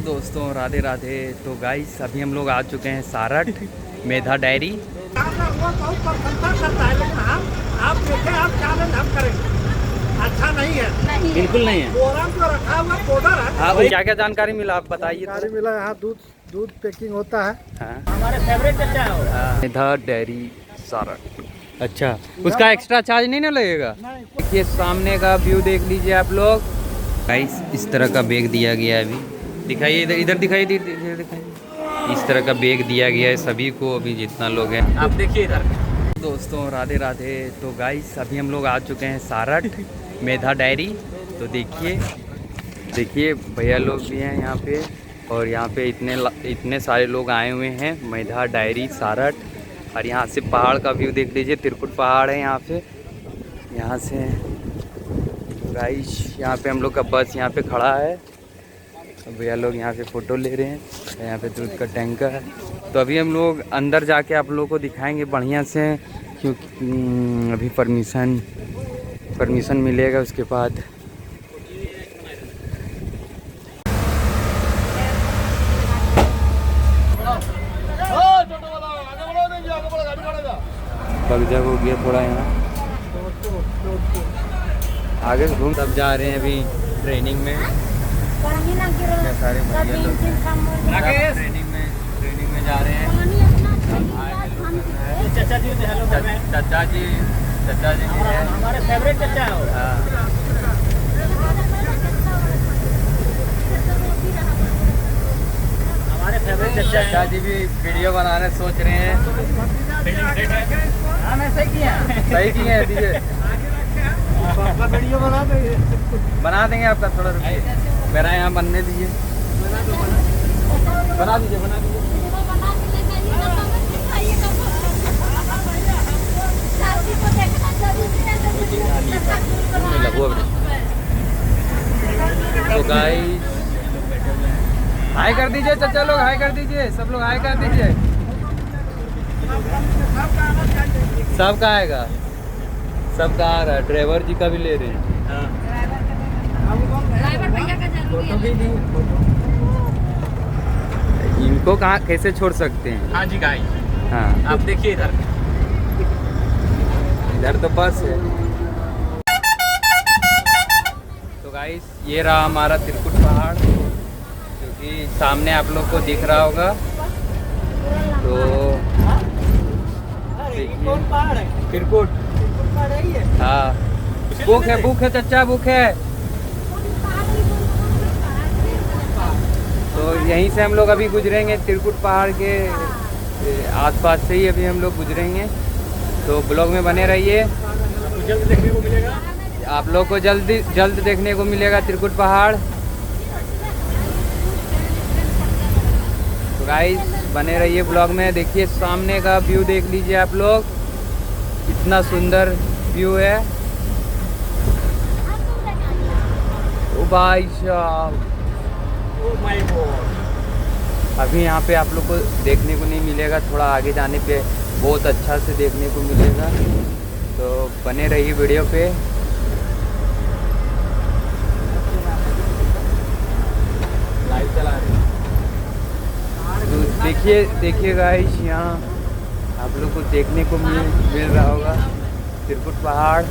दोस्तों राधे राधे। तो गाइस अभी हम लोग आ चुके हैं सारठ मेधा डायरी। वो बहुत प्रशंसा करता है, लेकिन आप देखें, आप चैलेंज हम करेंगे। अच्छा नहीं है, बिल्कुल नहीं है। बोरा जो रखा हुआ पाउडर है। हाँ, क्या क्या जानकारी मिला आप बताइए। जानकारी मिला, यहाँ दूध पैकिंग होता है। हाँ, हमारे फेवरेट चचा है। मेधा डायरी सारठ। अच्छा, उसका एक्स्ट्रा चार्ज नहीं ना लगेगा। ये सामने का व्यू देख लीजिए आप लोग। गाइस इस तरह का बैग दिया गया है। अभी दिखाइए, इधर इधर दिखाइए, इधर दिखाइए। इस तरह का बैग दिया गया है सभी को, अभी जितना लोग हैं। आप देखिए इधर। दोस्तों राधे राधे। तो गाइस अभी हम लोग आ चुके हैं सारठ मेधा डायरी। तो देखिए भैया लोग भी हैं यहाँ पे, और यहाँ पे इतने सारे लोग आए हुए हैं मेधा डायरी सारठ। और यहाँ से पहाड़ का व्यू देख लीजिए, त्रिकुट पहाड़ है यहाँ पे। यहाँ से गाइस यहाँ पे हम लोग का बस यहाँ पे खड़ा है। भैया लोग यहाँ पे फ़ोटो ले रहे हैं। यहाँ पे दूध का टैंकर है। तो अभी हम लोग अंदर जाके आप लोगों को दिखाएंगे बढ़िया से, क्योंकि अभी परमिशन मिलेगा उसके बाद। बगजग हो गया थोड़ा यहाँ, आगे से घूम तब जा रहे हैं अभी ट्रेनिंग में। क्या सारे भैया लोग ट्रेनिंग में जा रहे हैं। चचा जी हेलो, चाचा जी हमारे फेवरेट चचा है। हाँ, हमारे फेवरेट चाचा जी भी वीडियो बनाने सोच रहे हैं। सही किए हैं दीजिए, वीडियो बना देंगे आपका। थोड़ा रुकिए, मेरा यहाँ बनने दीजिए। बना दीजिए। तो गाइस हाय कर दीजिए, चाचा लोग हाय कर दीजिए, सब लोग हाय कर दीजिए। सबका आएगा, सबका आ रहा है। ड्राइवर जी का भी ले रहे हैं। इनको कहाँ कैसे छोड़ सकते हैं। हाँ जी गाइस, हाँ, आप देखिए इधर तो बस है। तो गाइस ये रहा हमारा त्रिकुट पहाड़, जो कि सामने आप लोग को दिख रहा होगा। तो त्रिकुट, हाँ, बुक है चचा, बुक है। तो यहीं से हम लोग अभी गुजरेंगे, त्रिकुट पहाड़ के आसपास से ही अभी हम लोग गुजरेंगे। तो ब्लॉग में बने रहिए, जल्द देखने को मिलेगा। आप लोग को जल्द देखने को मिलेगा त्रिकुट पहाड़। तो गाइस बने रहिए ब्लॉग में। देखिए सामने का व्यू देख लीजिए आप लोग, इतना सुंदर व्यू है। ओ भाई साहब, अभी यहाँ पे आप लोग को देखने को नहीं मिलेगा, थोड़ा आगे जाने पे बहुत अच्छा से देखने को मिलेगा। तो बने रहिए वीडियो पे। लाइव चला रहे हैं। तो देखिए गाइस, यहाँ आप लोग को देखने को मिल रहा होगा त्रिकुट पहाड़,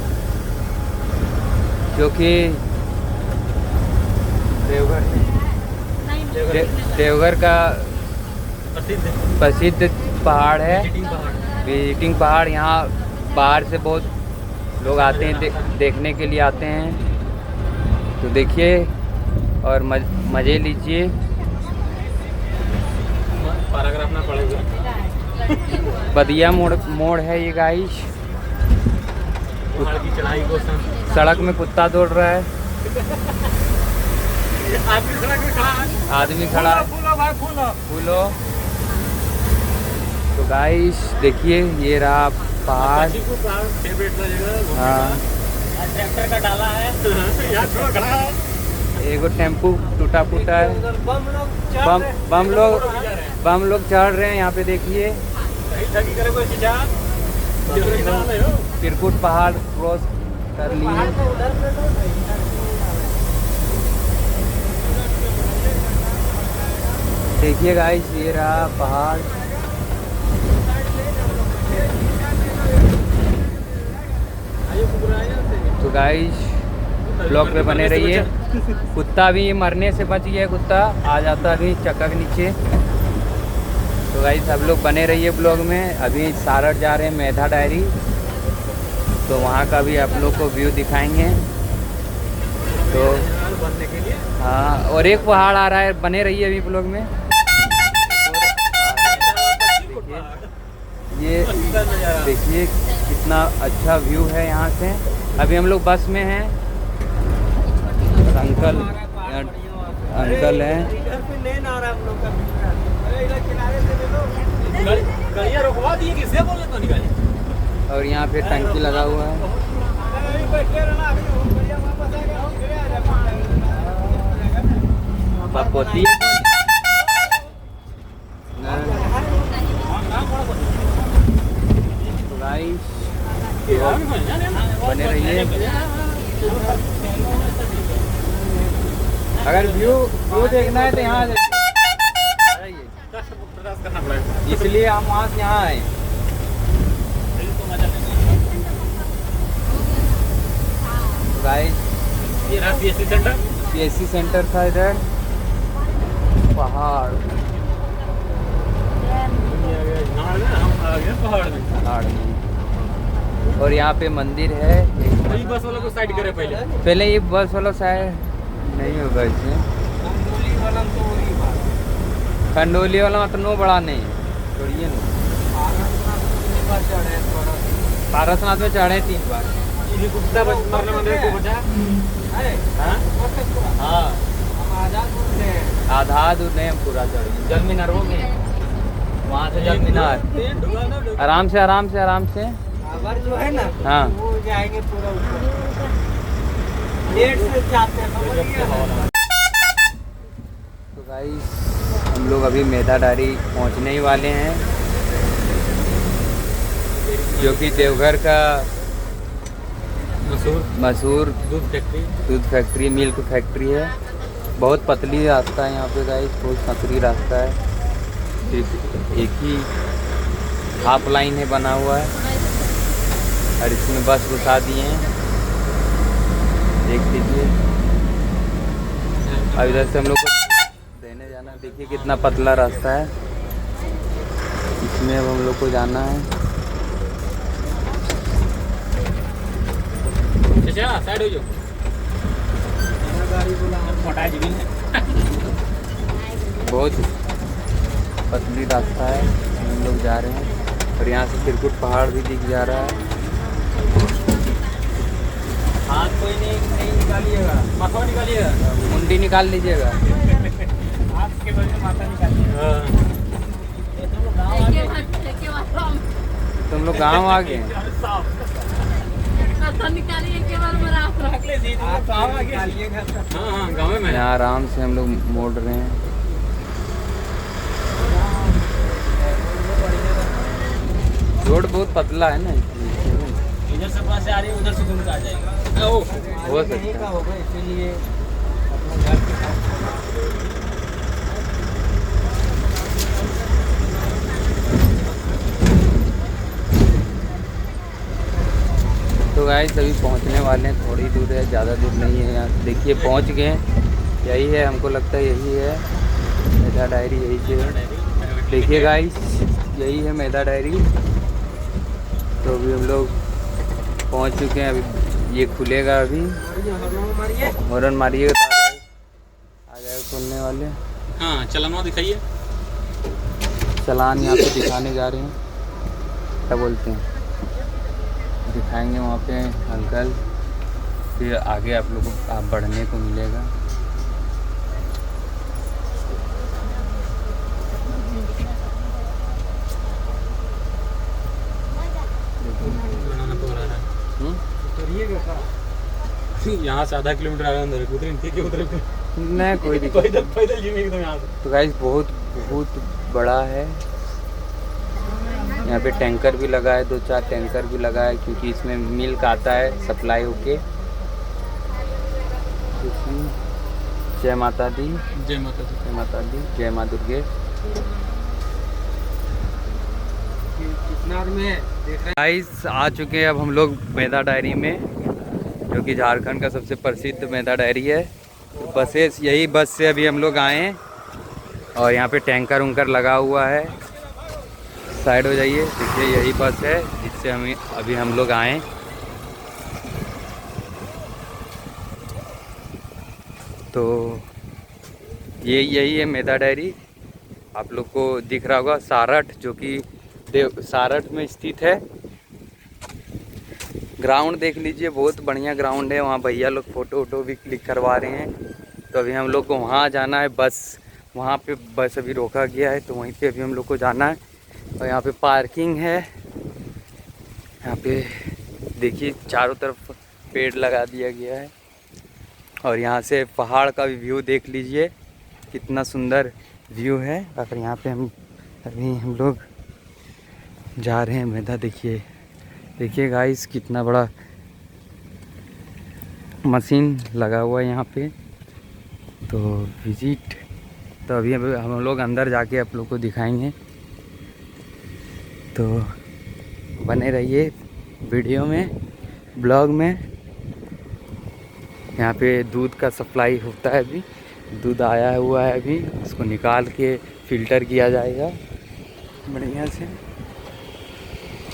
जो कि देवघर का प्रसिद्ध पहाड़ है, विजिटिंग पहाड़। यहाँ बाहर से बहुत लोग आते हैं, देखने के लिए आते हैं। तो देखिए और मज़े लीजिए। पैराग्राफ ना पड़ेगा। बदिया मोड़ है ये गाइस। पहाड़ की चढ़ाई को सड़क में कुत्ता दौड़ रहा है, आदमी सड़क में खड़ा है। आदमी खड़ा है। फूलो। तो गाइस देखिए ये रहा पहाड़। फेवरेट लगेगा। हाँ, ट्रैक्टर का डाला है। यहाँ थोड़ा खड़ा है। एगो टेम्पू टूटा फूटा है। बम लोग चढ़ रहे हैं यहाँ पे। देखिए त्रिकुट पहाड़ क्रॉस कर लिए। देखिए गाइस, ये रहा पहाड़। तो गाइस ब्लॉग पे बने रहिए। कुत्ता भी मरने से बच गया, कुत्ता आ जाता अभी चक्का के नीचे। तो गाइस सब लोग बने रहिए ब्लॉग में। अभी सारठ जा रहे हैं मेधा डायरी, तो वहाँ का भी आप लोग को व्यू दिखाएंगे। तो हाँ, और एक पहाड़ आ रहा है, बने रहिए अभी ब्लॉग में। ये देखिए कितना अच्छा व्यू है यहाँ से। अभी हम लोग बस में हैं। अंकल हैं। और यहाँ पे टंकी लगा हुआ है। बापोती बने रहिए। अगर व्यू देखना है तो यहाँ आ जाइए, इसलिए हम वहाँ से यहाँ आए। गाइस ये रहा पीएससी सेंटर। पीएससी सेंटर था इधर। पहाड़ पहाड़ में, और यहाँ पे मंदिर है। बस वाला को साइड करे पहले ये बस वाला साइड नहीं होगा इसमें। खंडोली वाला मतलब नो बड़ा नहीं, छोड़िए ना। पारसनाथ में चढ़े 3 बार। हाँ, आधा दूर नहीं, हम पूरा चढ़े। जल मीनार हो गए, वहाँ से जल मीनार आराम से जो है ना, हाँ वो जाएंगे पूरा ऊपर। लेट से जाते हैं। तो गाइस हम लोग अभी मेधा डायरी पहुँचने ही वाले हैं, जो कि देवघर का मशहूर दूध फैक्ट्री मिल्क फैक्ट्री है। बहुत पतली रास्ता है यहाँ पे गाइस, बहुत पतली रास्ता है। सिर्फ एक ही हाफ लाइन है बना हुआ है, और इसमें बस घुसा दिए हैं, देख लीजिए। अब इधर से हम लोग को देने जाना। देखिए कितना पतला रास्ता है, इसमें अब हम लोग को जाना है। साइड हो जाओ। बहुत पतली रास्ता है, हम लोग जा रहे हैं। और यहाँ से त्रिकुट पहाड़ भी दिख जा रहा है। हाथ कोई नहीं निकालिएगा, माथा निकालिएगा, मुंडी निकाल लीजिएगा। हाथ के बल में माथा निकालिएगा। तुम लोग गाँव आ गए। हाँ, गाँव में यहाँ आराम से हम लोग मोड़ रहे हैं। रोड बहुत पतला है ना, इधर से बस आ रही है, उधर से घूम के आ जाएगा। हो सकता होगा, इसीलिए तो गाइस अभी पहुंचने वाले हैं, थोड़ी दूर है, ज़्यादा दूर नहीं है। यहाँ देखिए पहुंच गए, यही है, हमको लगता है यही है मेधा डायरी, यही से है। देखिए गाइस यही है मेधा डायरी। तो अभी हम लोग पहुंच चुके हैं। अभी ये खुलेगा, अभी हॉर्न मारिएगा तो आ जाएगा खुलने वाले। हाँ, चलाना दिखाइए। चालान यहाँ पे दिखाने जा रहे हैं, क्या बोलते हैं, दिखाएंगे वहाँ पे अंकल। फिर आगे आप लोगों को बढ़ने को मिलेगा। यहाँ से आधा किलोमीटर आगे अंदर उधर नहीं कोई दिक्कत नहीं। पैदल जीवे एकदम यहाँ से। तो गाइस बहुत बड़ा है। यहाँ पे टैंकर भी लगा है, 2-4 टैंकर भी लगा है, क्योंकि इसमें मिल्क आता है सप्लाई होके। जय माता दी, जय माता दी, जय माता दी, जय माँ दुर्गे। गाइस आ चुके हैं अब हम लोग मैदा डायरी में, जो कि झारखंड का सबसे प्रसिद्ध मैदा डायरी है। तो बसेस यही बस से अभी हम लोग आए हैं और यहाँ पे टैंकर उंकर लगा हुआ है। साइड हो जाइए, देखिए यही बस है जिससे अभी हम लोग आए। तो यही है मैदा डायरी, आप लोग को दिख रहा होगा सारठ, जो कि सारठ में स्थित है। ग्राउंड देख लीजिए, बहुत बढ़िया ग्राउंड है। वहाँ भैया लोग फ़ोटो वोटो भी क्लिक करवा रहे हैं। तो अभी हम लोग को वहाँ जाना है, बस वहाँ पे बस अभी रोका गया है, तो वहीं पे अभी हम लोग को जाना है। और यहाँ पे पार्किंग है। यहाँ पे देखिए चारों तरफ पेड़ लगा दिया गया है और यहाँ से पहाड़ का भी व्यू देख लीजिए, कितना सुंदर व्यू है। और यहाँ पे हम लोग जा रहे हैं मैदा। देखिए गाइस, कितना बड़ा मशीन लगा हुआ है यहाँ पे। तो विजिट, तो अभी हम लोग अंदर जाके आप लोग को दिखाएंगे, तो बने रहिए वीडियो में, ब्लॉग में। यहाँ पे दूध का सप्लाई होता है, अभी दूध आया हुआ है, अभी उसको निकाल के फ़िल्टर किया जाएगा बढ़िया से।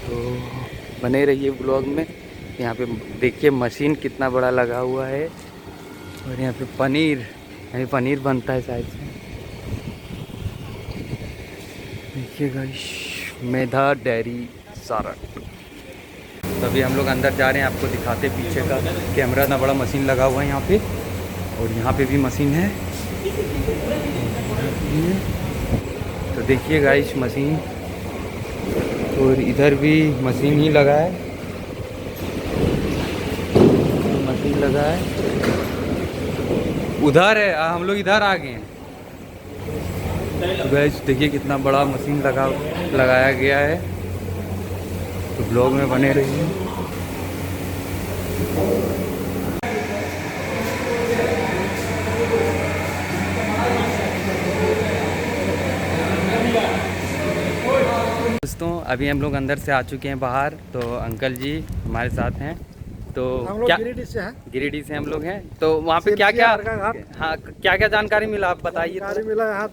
तो बने रहिए ब्लॉग में। यहाँ पे देखिए मशीन कितना बड़ा लगा हुआ है। और यहाँ पे पनीर बनता है शायद से। देखिए गाइस, मैदा डेयरी सारठ। तो अभी हम लोग अंदर जा रहे हैं, आपको दिखाते पीछे का कैमरा। इतना बड़ा मशीन लगा हुआ है यहाँ पे, और यहाँ पे भी मशीन है। तो देखिए गाइस मशीन, और इधर भी मशीन ही लगा है, मशीन लगा है। उधर है, हम लोग इधर आ गए हैं। तो गाइस देखिए कितना बड़ा मशीन लगाया गया है। तो ब्लॉग में बने रहिए। दोस्तों अभी हम लोग अंदर से आ चुके हैं बाहर। तो अंकल जी हमारे साथ हैं। तो हम लोग क्या गिरिडीह से हैं। गिरिडीह से हम लोग हैं। तो वहाँ पे क्या जानकारी मिला, आप बताइए। जानकारी मिला, यहाँ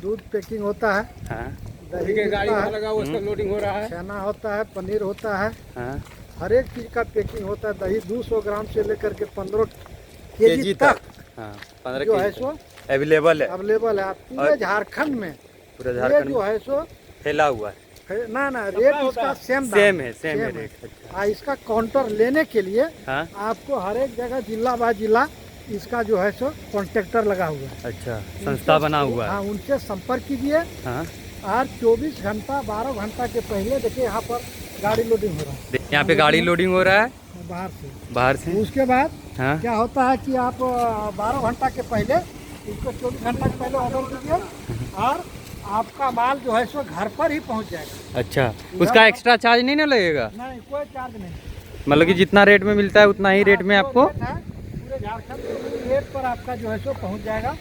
दूध पैकिंग होता है। हाँ, दही गाड़ी लगा हुआ, उसका लोडिंग हो रहा है। छेना होता है, पनीर होता है, हाँ, हर एक चीज का पैकिंग होता है। दही 200 ग्राम से लेकर के 15 केजी तक, हाँ, 15 जो है सो अवेलेबल है पूरे झारखंड में। पूरा झारखंड जो है सो फैला हुआ है। ना रेट इसका सेम है रेट। इसका काउंटर लेने के लिए हाँ? आपको हर एक जगह जिला बाय जिला इसका जो है सो कॉन्ट्रैक्टर लगा हुआ है। अच्छा, संस्था बना हुआ है। हाँ, उनसे संपर्क कीजिए। हाँ, और 24 घंटा 12 घंटा के पहले देखिए यहाँ पर गाड़ी लोडिंग हो रहा है। यहाँ पे गाड़ी लोडिंग हो रहा है बाहर से। उसके बाद हाँ? क्या होता है कि आप 12 घंटा के पहले इसको 24 घंटा के पहले ऑर्डर कीजिए और आपका माल जो है सो घर पर ही पहुंच जाएगा। अच्छा, उसका एक्स्ट्रा चार्ज नहीं ना लगेगा? नहीं, कोई चार्ज नहीं। मतलब कि जितना रेट में मिलता है उतना ही रेट में आपको पूरे झारखंड के रेट पर आपका जो है सो पहुंच जाएगा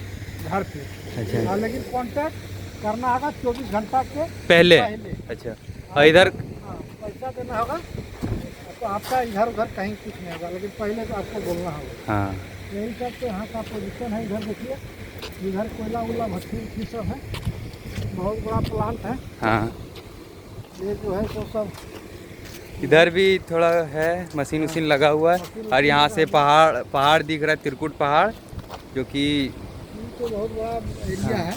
घर पे। अच्छा, और लेकिन कांटेक्ट करना होगा 24 घंटा के पहले। अच्छा, और इधर पैसा देना होगा तो आपका इधर उधर कहीं कुछ नहीं होगा, लेकिन पहले तो आपको बोलना होगा। हाँ, यही सब तो यहाँ का पोजीशन है। इधर देखिए, इधर कोयला वोला भट्टी सब है, बहुत बड़ा प्लांट है। हाँ, ये जो है तो सब इधर भी थोड़ा है, मशीन उशीन लगा हुआ है। और यहाँ से पहाड़ दिख रहा है, त्रिकुट पहाड़, जो कि तो बहुत बड़ा एरिया है।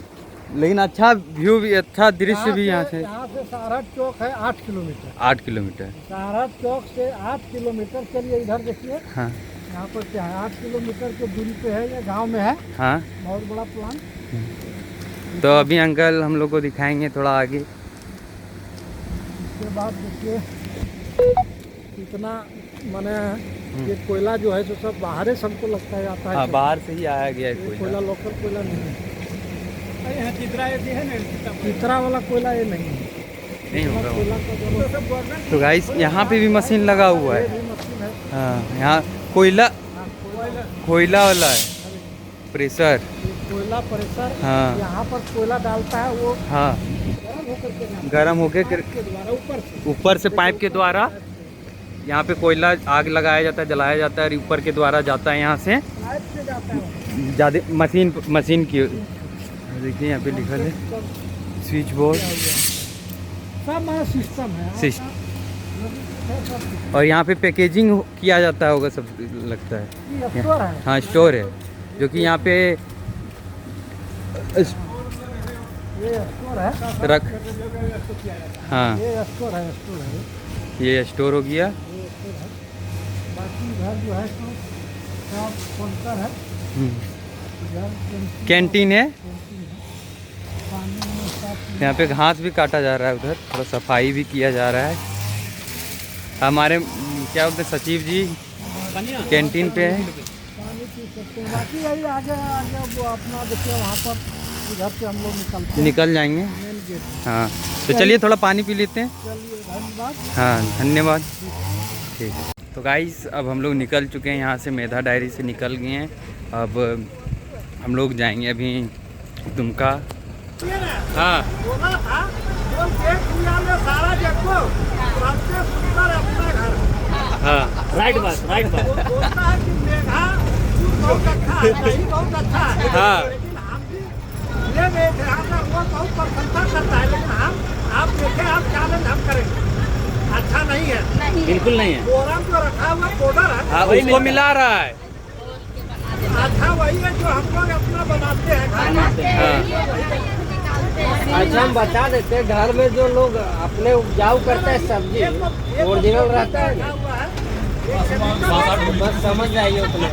लेकिन अच्छा व्यू भी, अच्छा दृश्य भी यहाँ से सारठ चौक है 8 किलोमीटर। 8 किलोमीटर सारठ चौक से 8 किलोमीटर चलिए। इधर देखिए, हाँ, यहाँ पर क्या है, 8 किलोमीटर की दूरी पे है, ये गांव में है। हाँ, बहुत बड़ा प्लान। तो अभी अंकल हम लोग को दिखाएंगे थोड़ा आगे। उसके बाद देखिए कितना माने ये कोयला जो है तो सब बाहर से हमको लगता है आता है। हाँ, बाहर से ही आया गया है ये कोयला। कोयला लोकल कोयला नहीं है। चित्रा वाला कोयला ये नहीं है। नहीं होगा वो। कोयला का जो तो गाइस यहाँ पे भी मशीन लगा हुआ है। मशीन है। हाँ, यहाँ कोयला वाला है, प्रेशर। कोयला प्रेशर हाँ। यहाँ पर कोयला डालता है वो हाँ, गर्म होकर के जाता गर्म होके है के द्वारा ऊपर से पाइप के द्वारा यहाँ पे कोयला आग लगाया जाता है, जलाया जाता है और ऊपर के द्वारा जाता है यहाँ से पाइप से जाता है। ज़्यादा मशीन की। देखिए यहाँ पे लिखा है स्विच बोर्ड सब हमारा सिस्टम है। और यहाँ पे पैकेजिंग किया जाता होगा सब लगता है। ये स्टोर है। हाँ, स्टोर है जो कि यहाँ पे ये स्टोर है रख। हाँ, ये स्टोर है ये स्टोर हो गया। ये स्टोर है। बाकी घर जो है तो सब काउंटर है। इधर कैंटीन है। पानी में सब यहाँ पे घास भी काटा जा रहा है, उधर थोड़ा सफाई भी किया जा रहा है। हमारे क्या बोलते हैं सचिव जी कैंटीन पे है। पानी पी सकते हैं। बाकी यही आगे आगे वो अपना देखिए वहाँ पर इधर से हम लोग निकलते हैं निकल जाएंगे। Main gate. हाँ, तो चलिए थोड़ा पानी पी लेते हैं। चलिए धन्यवाद। हाँ, धन्यवाद। ठीक है, तो गाइस अब हम लोग निकल चुके हैं यहाँ से, मेधा डायरी से निकल गए हैं। अब हम लोग जाएंगे अभी दुमका। हाँ, बोला था वो गेट खुला में सारा देखो सबसे सुंदर अपना घर। हाँ, राइट बात वो बोलता है कि मेघा बहुत अच्छा है, यही बहुत अच्छा है। हाँ। लेकिन हम भी ले गए थे हम लोग, वो बहुत प्रशंसा करता है, लेकिन हम आप देखें आप चैलेंज हम करेंगे अच्छा नहीं है। बिल्कुल नहीं है। बोरम जो रखा हुआ पाउडर है हाँ, उसको मिला रहा है। अच्छा वही है जो हम लोग अपना बनाते हैं घर में। अच्छा हम बता देते हैं, घर में जो लोग अपने उपजाऊ करते हैं सब्जी ओरिजिनल रहता है ना, बस समझ जाइए उतना।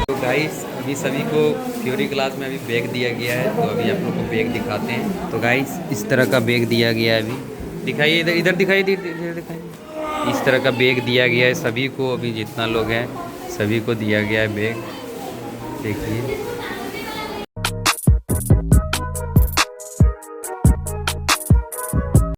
तो गाइस अभी सभी को थ्योरी क्लास में अभी बैग दिया गया है, तो अभी आप लोग को बैग दिखाते हैं। तो गाइस इस तरह का बैग दिया गया है। अभी दिखाइए, इधर इधर दिखाइए, इधर दिखाइए। इस तरह का बैग दिया गया है सभी को, अभी जितना लोग हैं सभी को दिया गया है बैग। देखिए